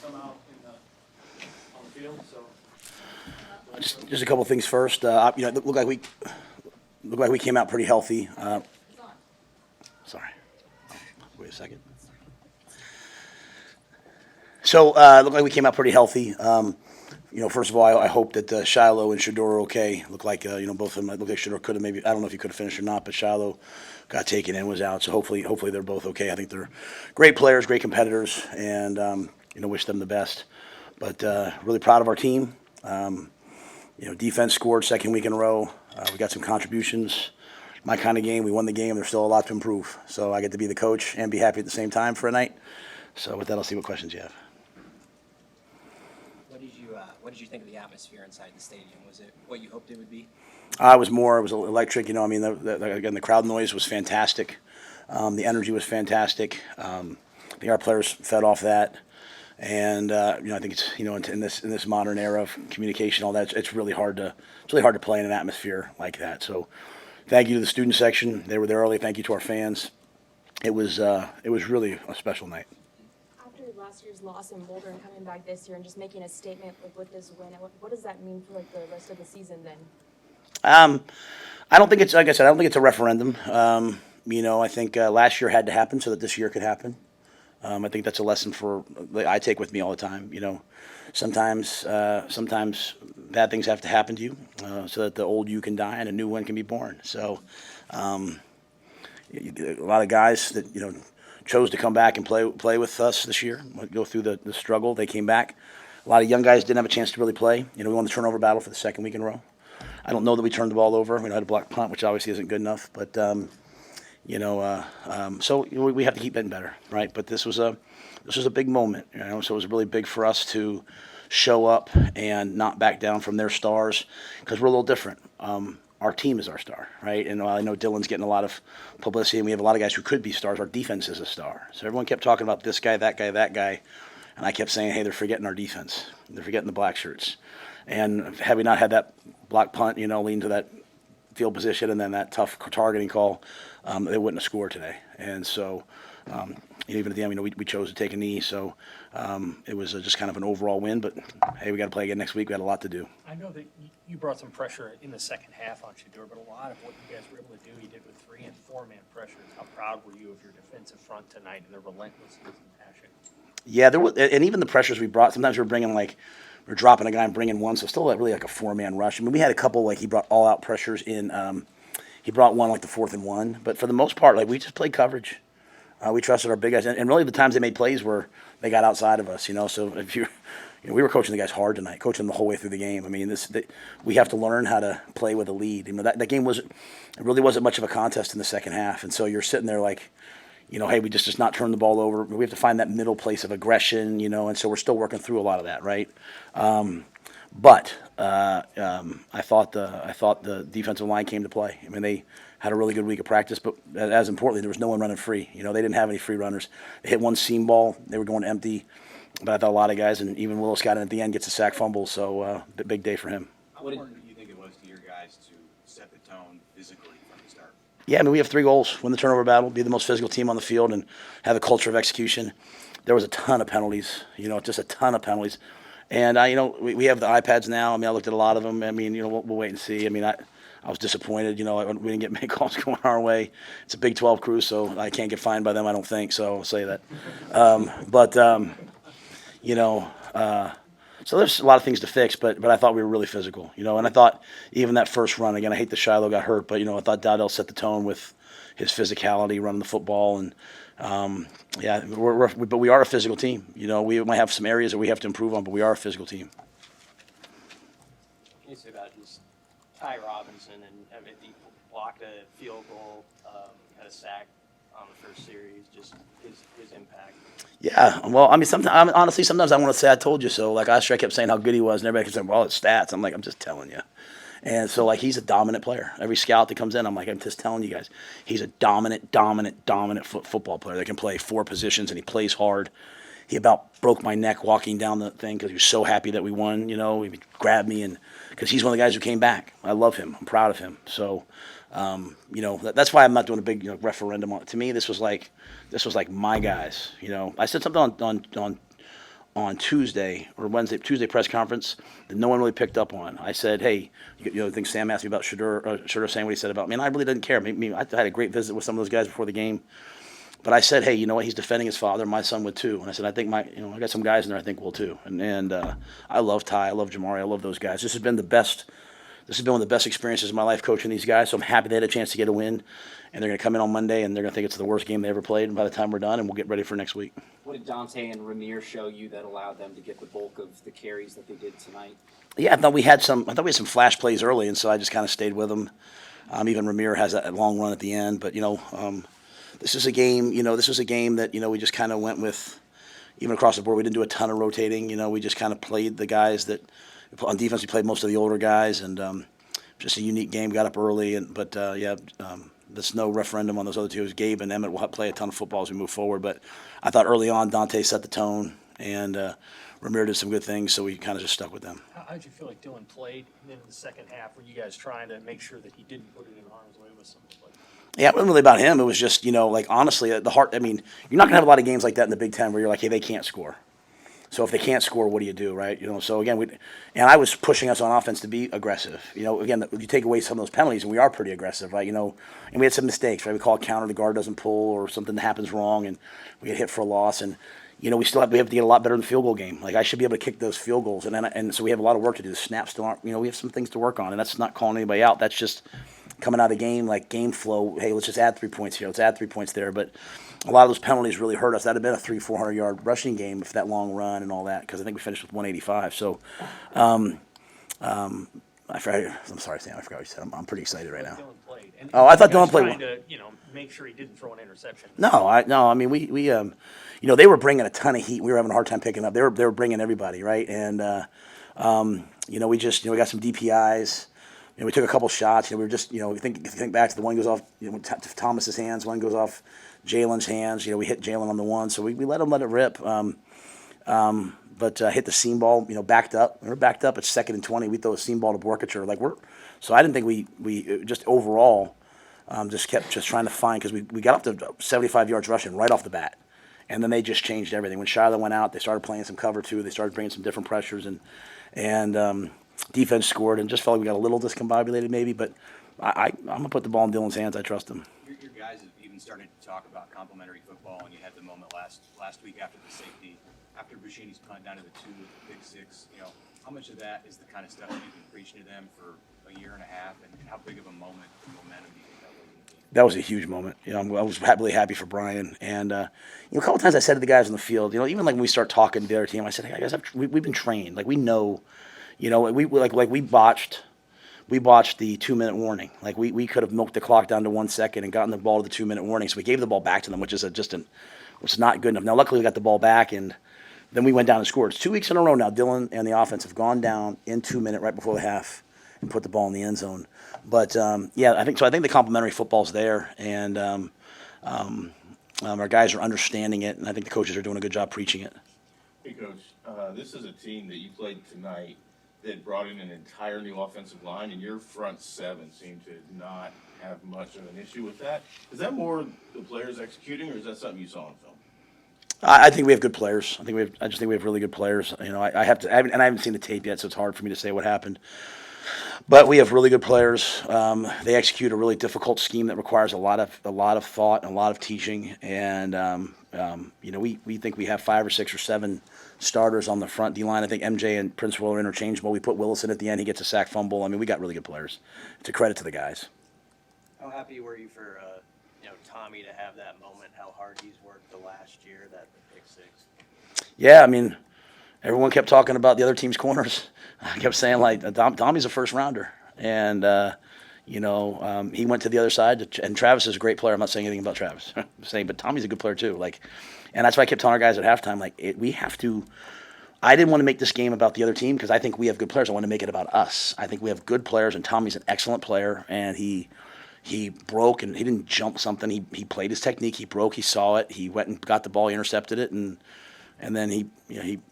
somehow on the field. So Just a couple of things first. It looked like we came out pretty healthy. Sorry. Wait a second. So it looked like we came out pretty healthy. First of all, I hope that Shiloh and Shador are okay. Looked like both of them. It looked like Shador could have maybe. I don't know if he could have finished or not, but Shiloh got taken and was out. So hopefully they're both okay. I think they're great players, great competitors, and wish them the best. But really proud of our team. Defense scored second week in a row. We got some contributions. My kind of game. We won the game. There's still a lot to improve. So I get to be the coach and be happy at the same time for a night. So with that, I'll see what questions you have. What did you think of the atmosphere inside the stadium? Was it what you hoped it would be? It was electric. Again, the crowd noise was fantastic. The energy was fantastic. Our players fed off that. And I think it's in this modern era of communication, all that, it's really hard to play in an atmosphere like that. So, thank you to the student section. They were there early. Thank you to our fans. It was really a special night. After last year's loss in Boulder and coming back this year and just making a statement with this win, what does that mean for the rest of the season then? I don't think it's like I said. I don't think it's a referendum. I think last year had to happen so that this year could happen. I think that's a lesson I take with me all the time. Sometimes bad things have to happen to you so that the old you can die and a new one can be born. So a lot of guys that chose to come back and play with us this year, go through the struggle. They came back. A lot of young guys didn't have a chance to really play. We won the turnover battle for the second week in a row. I don't know that we turned the ball over. We had a block punt, which obviously isn't good enough, but. So we have to keep getting better, right? But this was a big moment, So it was really big for us to show up and not back down from their stars because we're a little different. Our team is our star, right? And while I know Dylan's getting a lot of publicity, and we have a lot of guys who could be stars, our defense is a star. So everyone kept talking about this guy, that guy, that guy, and I kept saying, hey, they're forgetting our defense. They're forgetting the black shirts. And had we not had that block punt, leading to that field position and then that tough targeting call, they wouldn't have scored today. And so even at the end, we chose to take a knee. So it was just kind of an overall win. But, hey, we got to play again next week. We got a lot to do. I know that you brought some pressure in the second half on Shador, but a lot of what you guys were able to do, you did with 3- and 4-man pressures. How proud were you of your defensive front tonight and their relentlessness and passion? Yeah, there was, and even the pressures we brought, sometimes we're dropping a guy and bringing one, so still really like a 4-man rush. I mean, we had a couple, he brought all-out pressures in. He brought one the 4th and 1. But for the most part, we just played coverage. We trusted our big guys. And really the times they made plays were they got outside of us, So if we were coaching the guys hard tonight, coaching them the whole way through the game. I mean, we have to learn how to play with a lead. That game really wasn't much of a contest in the second half. And so you're sitting there hey, we just not turn the ball over. We have to find that middle place of aggression, and so we're still working through a lot of that, right? But I thought the defensive line came to play. I mean, they had a really good week of practice, but as importantly, there was no one running free. They didn't have any free runners. They hit one seam ball. They were going empty. But I thought a lot of guys, and even Willis got in at the end, gets a sack fumble, so big day for him. How important do you think it was to your guys to set the tone physically from the start? Yeah, we have 3 goals. Win the turnover battle, be the most physical team on the field, and have a culture of execution. There was a ton of penalties, just a ton of penalties. And, we have the iPads now. I looked at a lot of them. We'll wait and see. I was disappointed. We didn't get many calls going our way. It's a Big 12 crew, so I can't get fined by them, I don't think, so I'll say that. So there's a lot of things to fix, but I thought we were really physical, and I thought even that first run, again, I hate that Shiloh got hurt, but, I thought Dowdell set the tone with his physicality, running the football, and, but we are a physical team. We might have some areas that we have to improve on, but we are a physical team. Can you say about just Ty Robinson and he blocked a field goal, had a sack on the first series, just his impact? Yeah, well, honestly, sometimes I want to say I told you so. Last year I kept saying how good he was, and everybody kept saying, well, it's stats. I'm just telling you. And so, he's a dominant player. Every scout that comes in, I'm just telling you guys, he's a dominant football player that can play 4 positions, and he plays hard. He about broke my neck walking down the thing because he was so happy that we won. He grabbed me, and because he's one of the guys who came back. I love him. I'm proud of him. So, that's why I'm not doing a big referendum on it. To me, this was like my guys. I said something on Tuesday press conference that no one really picked up on. I said, hey, I think Sam asked me about Shedeur saying what he said about me, and I really didn't care. I had a great visit with some of those guys before the game. But I said, hey, you know what? He's defending his father. My son would too. And I said, I think I got some guys in there I think will too. And I love Ty. I love Jamari. I love those guys. This has been one of the best experiences of my life coaching these guys. So I'm happy they had a chance to get a win. And they're going to come in on Monday and they're going to think it's the worst game they ever played. And by the time we're done, and we'll get ready for next week. What did Dante and Ramir show you that allowed them to get the bulk of the carries that they did tonight? Yeah, I thought we had some flash plays early, and so I just kind of stayed with them. Even Ramir has that long run at the end, but this is a game. This was a game that we just kind of went with. Even across the board, we didn't do a ton of rotating. We just kind of played the guys that on defense. We played most of the older guys, and just a unique game. Got up early, but there's no referendum on those other two. Gabe and Emmett will play a ton of football as we move forward. But I thought early on Dante set the tone, and Ramir did some good things, so we kind of just stuck with them. How did you feel like Dylan played? And then in the second half, were you guys trying to make sure that he didn't put it in harm's way with some of the plays? Yeah, it wasn't really about him. It was just, honestly, at the heart. I mean, you're not going to have a lot of games like that in the Big Ten where you're like, hey, they can't score. So if they can't score, what do you do, right? So again, I was pushing us on offense to be aggressive. Again, you take away some of those penalties, and we are pretty aggressive, right? And we had some mistakes, right? We call a counter, the guard doesn't pull, or something happens wrong, and we get hit for a loss. And we have to get a lot better in the field goal game. Like I should be able to kick those field goals, and so we have a lot of work to do. The snaps still aren't. We have some things to work on, and that's not calling anybody out. That's just coming out of the game, like game flow. Hey, let's just add 3 points here. Let's add 3 points there. But a lot of those penalties really hurt us. That'd have been a 300-400 yard rushing game if that long run and all that, because I think we finished with 185. So, I forgot. I'm sorry, Sam. I forgot what you said. I'm pretty excited right now. Dylan played. And Oh, I thought you guys Dylan played trying to, make sure he didn't throw an interception. No. I mean, we they were bringing a ton of heat. We were having a hard time picking up. They were bringing everybody, right? And we got some DPIs. We took a couple shots. We were just, we think back to the one goes off Thomas's hands, one goes off Jalen's hands. We hit Jalen on the one, so we let it rip. But hit the seam ball, backed up. We were backed up at 2nd and 20. We throw a seam ball to Borkacher. So I didn't think we just overall just kept trying to find, because we got up to 75 yards rushing right off the bat. And then they just changed everything. When Shiloh went out, they started playing some cover two. They started bringing some different pressures, and defense scored, and just felt like we got a little discombobulated maybe. But I'm going to put the ball in Dylan's hands. I trust him. Your guys have even started to talk about complementary football, and you had the moment last week after the safety, after Bushini's punt down to the 2 with the big 6. How much of that is the kind of stuff that you've been preaching to them for a year and a half, and how big of a moment for momentum do you think that was in the team? That was a huge moment. I was really happy for Brian. And, a couple times I said to the guys on the field, even like when we start talking to the other team, I said, hey, guys, we've been trained. Like, we know, we botched the 2-minute warning. Like, we could have milked the clock down to 1 second and gotten the ball to the 2-minute warning. So we gave the ball back to them, which is which is not good enough. Now, luckily, we got the ball back, and then we went down and scored. It's 2 weeks in a row now. Dylan and the offense have gone down in 2 minutes right before the half and put the ball in the end zone. But I think the complementary football's there, and our guys are understanding it, and I think the coaches are doing a good job preaching it. Hey, Coach, this is a team that you played tonight that brought in an entire new offensive line, and your front seven seemed to not have much of an issue with that. Is that more the players executing, or is that something you saw on film? I think we have good players. I just think we have really good players. I haven't seen the tape yet, so it's hard for me to say what happened. But we have really good players. They execute a really difficult scheme that requires a lot of thought and a lot of teaching. And we think we have 5 or 6 or 7 starters on the front D line. I think MJ and Prince Will are interchangeable. We put Willis in at the end. He gets a sack fumble. I mean, we got really good players. It's a credit to the guys. How happy were you for Tommy to have that moment? How hard he's worked the last year, that pick 6. Yeah, I mean, everyone kept talking about the other team's corners. I kept saying, like, Tommy's a first rounder. And, he went to the other side. And Travis is a great player. I'm not saying anything about Travis. I'm saying, but Tommy's a good player too. And that's why I kept telling our guys at halftime, we have to – I didn't want to make this game about the other team because I think we have good players. I want to make it about us. I think we have good players, and Tommy's an excellent player. And he broke, and he didn't jump something. He played his technique. He broke. He saw it. He went and got the ball. He intercepted it, and then he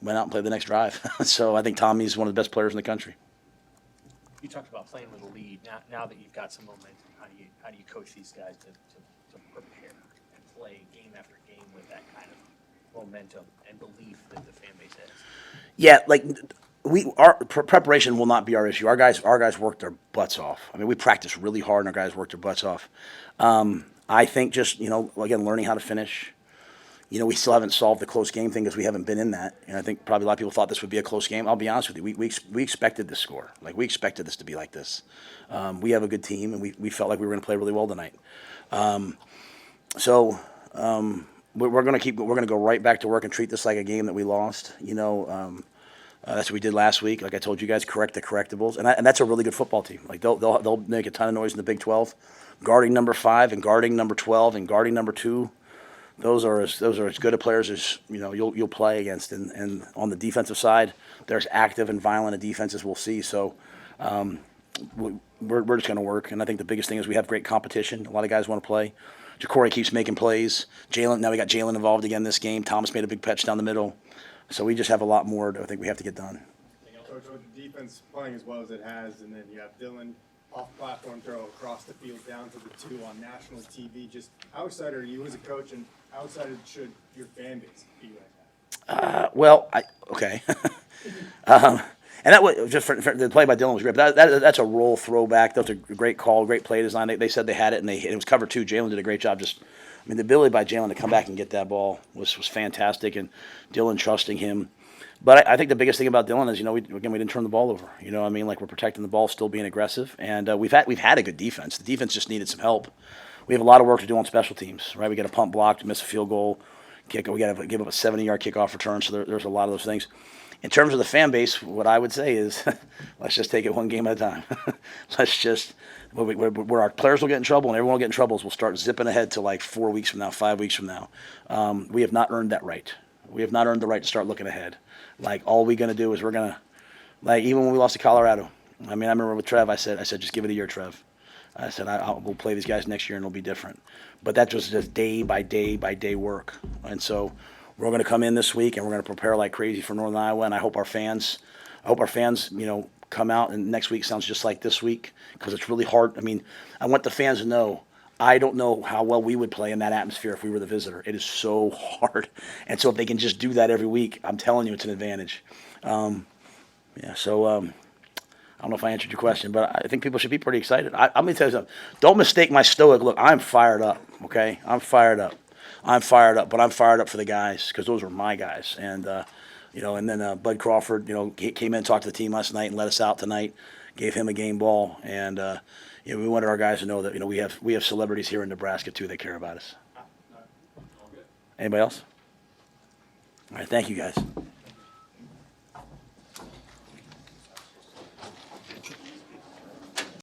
went out and played the next drive. So I think Tommy's one of the best players in the country. You talked about playing with a lead. Now that you've got some momentum, how do you coach these guys to prepare and play game after game with that kind of momentum and belief that the fan base has? Yeah, like our preparation will not be our issue. Our guys worked their butts off. I mean, we practiced really hard, and our guys worked their butts off. I think just again learning how to finish. We still haven't solved the close game thing because we haven't been in that. And I think probably a lot of people thought this would be a close game. I'll be honest with you, we expected this score. Like we expected this to be like this. We have a good team, and we felt like we were going to play really well tonight. So we're going to go right back to work and treat this like a game that we lost. That's what we did last week. Like I told you guys, correct the correctables, and that's a really good football team. Like they'll make a ton of noise in the Big 12, guarding number 5 and guarding number 12 and guarding number 2. Those are as good a players as you'll play against. And on the defensive side, they're as active and violent a defense as we'll see. So we're just going to work. And I think the biggest thing is we have great competition. A lot of guys want to play. Ja'Cory keeps making plays. Now we got Jalen involved again this game. Thomas made a big catch down the middle. So we just have a lot more I think we have to get done. Coach, with the defense playing as well as it has, and then you have Dylan off-platform throw across the field down to the 2 on national TV. Just how excited are you as a coach, and how excited should your fan base be right now? Okay. And that was just for the play by Dylan was great. But that's a roll throwback. That was a great call, great play design. They said they had it, and it was cover 2. Jalen did a great job. The ability by Jalen to come back and get that ball was fantastic, and Dylan trusting him. But I think the biggest thing about Dylan is, we didn't turn the ball over. Like we're protecting the ball, still being aggressive, and we've had a good defense. The defense just needed some help. We have a lot of work to do on special teams, right? We got a pump blocked, miss a field goal, kick. We got to give up a 70-yard kickoff return. So there's a lot of those things. In terms of the fan base, what I would say is, let's just take it one game at a time. Let's just where our players will get in trouble and everyone will get in trouble is we'll start zipping ahead to like 4 weeks from now, 5 weeks from now. We have not earned that right. We have not earned the right to start looking ahead. Like all we're gonna do is even when we lost to Colorado. I remember with Trev, I said just give it a year, Trev. I said we'll play these guys next year and it'll be different. But that was just day by day by day work. And so we're going to come in this week and we're going to prepare like crazy for Northern Iowa. And I hope our fans, come out and next week sounds just like this week because it's really hard. I want the fans to know. I don't know how well we would play in that atmosphere if we were the visitor. It is so hard. And so if they can just do that every week, I'm telling you it's an advantage. I don't know if I answered your question, but I think people should be pretty excited. I'm going to tell you something. Don't mistake my stoic look. I'm fired up, okay? I'm fired up, but I'm fired up for the guys because those were my guys. And, and then Bud Crawford, came in and talked to the team last night and let us out tonight, gave him a game ball. And, we wanted our guys to know that, we have celebrities here in Nebraska, too, that care about us. Anybody else? All right, thank you, guys.